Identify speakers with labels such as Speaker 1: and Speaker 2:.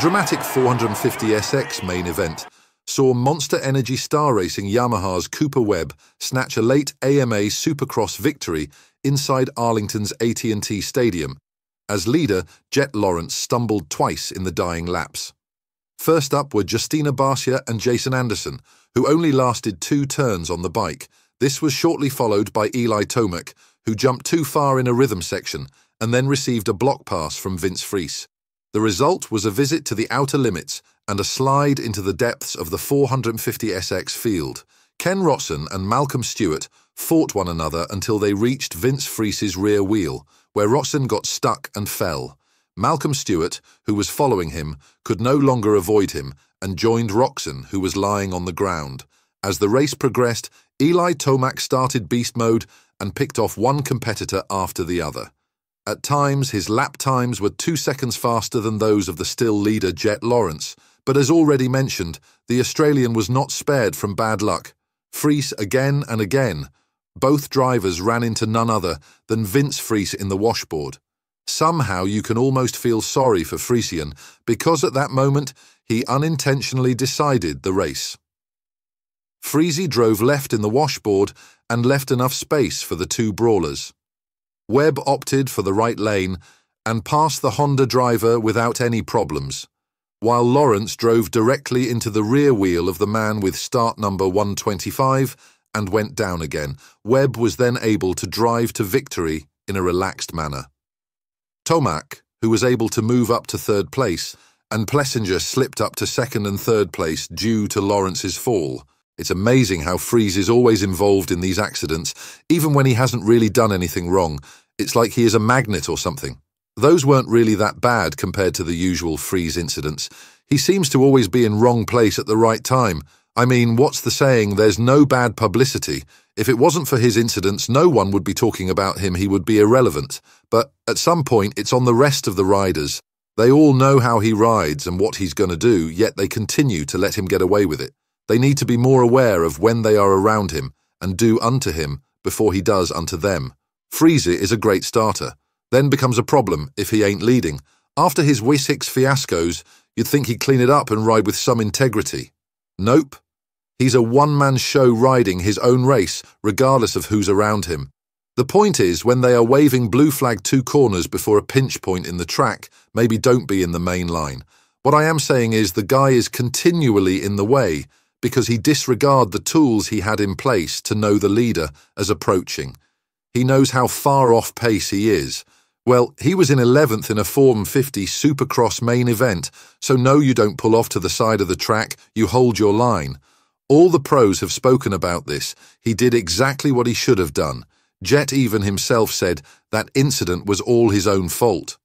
Speaker 1: dramatic 450SX main event saw Monsterenergy Star Racing Yamaha's Cooper Webb snatch a late AMA Supercross victory inside Arlington's AT&T Stadium, as leader Jet Lawrence stumbled twice in the dying laps. First up were Justina Barcia and Jason Anderson, who only lasted 2 turns on the bike. This was shortly followed by Eli Tomac, who jumped too far in a rhythm section and then received a block pass from Vince Friese. The result was a visit to the outer limits and a slide into the depths of the 450SX field. Ken Rotson and Malcolm Stewart fought one another until they reached Vince Friese's rear wheel, where Rotson got stuck and fell. Malcolm Stewart, who was following him, could no longer avoid him and joined Rotson, who was lying on the ground. As the race progressed, Eli Tomac started beast mode and picked off one competitor after the other. At times, his lap times were 2 seconds faster than those of the still leader Jet Lawrence, but as already mentioned, the Australian was not spared from bad luck. Friese again and again. Both drivers ran into none other than Vince Friese in the washboard. Somehow you can almost feel sorry for Friesian, because at that moment he unintentionally decided the race. Friese drove left in the washboard and left enough space for the 2 brawlers. Webb opted for the right lane and passed the Honda driver without any problems, while Lawrence drove directly into the rear wheel of the man with start number 125 and went down again. Webb was then able to drive to victory in a relaxed manner. Tomac, who was able to move up to 3rd place, and Plessinger slipped up to 2nd and 3rd place due to Lawrence's fall. It's amazing how Friese is always involved in these accidents, even when he hasn't really done anything wrong. It's like he is a magnet or something. Those weren't really that bad compared to the usual Friese incidents. He seems to always be in wrong place at the right time. I mean, what's the saying, there's no bad publicity. If it wasn't for his incidents, no one would be talking about him, he would be irrelevant. But at some point, it's on the rest of the riders. They all know how he rides and what he's going to do, yet they continue to let him get away with it. They need to be more aware of when they are around him and do unto him before he does unto them. Friese is a great starter, then becomes a problem if he ain't leading. After his Wessex fiascos, you'd think he'd clean it up and ride with some integrity. Nope. He's a one-man show riding his own race, regardless of who's around him. The point is, when they are waving blue flag 2 corners before a pinch point in the track, maybe don't be in the main line. What I am saying is the guy is continually in the way because he disregarded the tools he had in place to know the leader as approaching. He knows how far off pace he is. Well, he was in 11th in a 450 Supercross main event, so no, you don't pull off to the side of the track, you hold your line. All the pros have spoken about this. He did exactly what he should have done. Jet even himself said that incident was all his own fault.